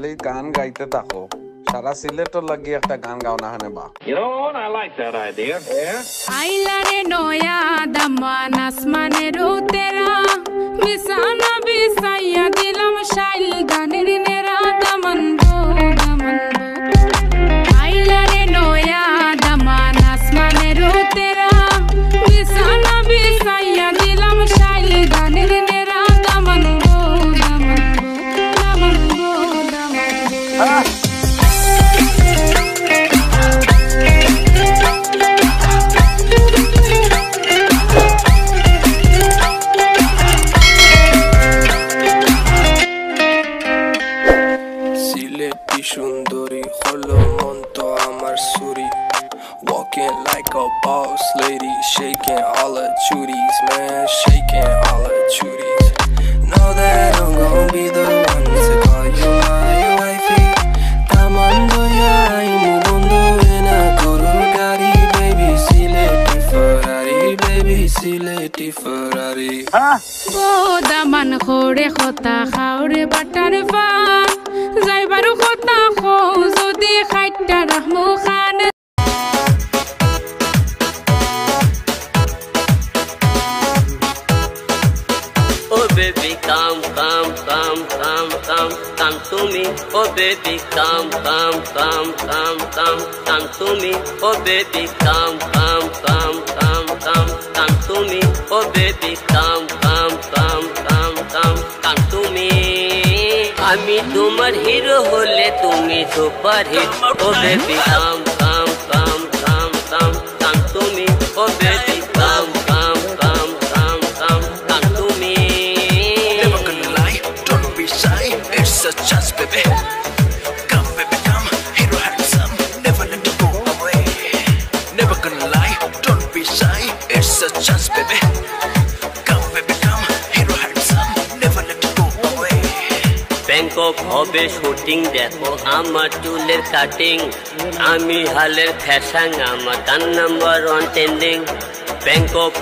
খালি গান গাইতে থাকো সারা সিলেটর লাগি একটা গান গাও না হানে বা You know what? I like that idea. Yeah. আইলারে নয়া দামান আসমানের তেরা বিছানা বিছাইয়া দিলাম শাইল গানের নেরা দামান গো দামান আইলারে নয়া দামান আসমানের তেরা বিছানা বিছাইয়া দিলাম শাইল গানের নেরা দামান গো দামান দামান গো দামান সুন্দরী হলো মন তো আমার সুরি walking like a boss lady shaking all her chuties man shaking all her chuties know that I'm gonna be the one to call you my wifey tamando ya imu bondo ena guru gari baby sileti ferrari O Daman খোরে খতা খাওরে butter fun যাইবারু খতা খো যদি খাইটা রাহমু খান Oh baby come to me oh baby come to me oh baby come to me oh baby come to me আমি তোমার hero হলে তুমি super hit oh baby come to me oh baby come to me never gonna lie don't be shy it's a chance baby come baby come hero handsome never let you go away never gonna lie don't be shy it's a chance baby come baby come hero handsome never let you go away Bangkok হবে shooting দেখো আমার চুলের cutting আমি হালের fashion আমার গান number 1 trending Bangkok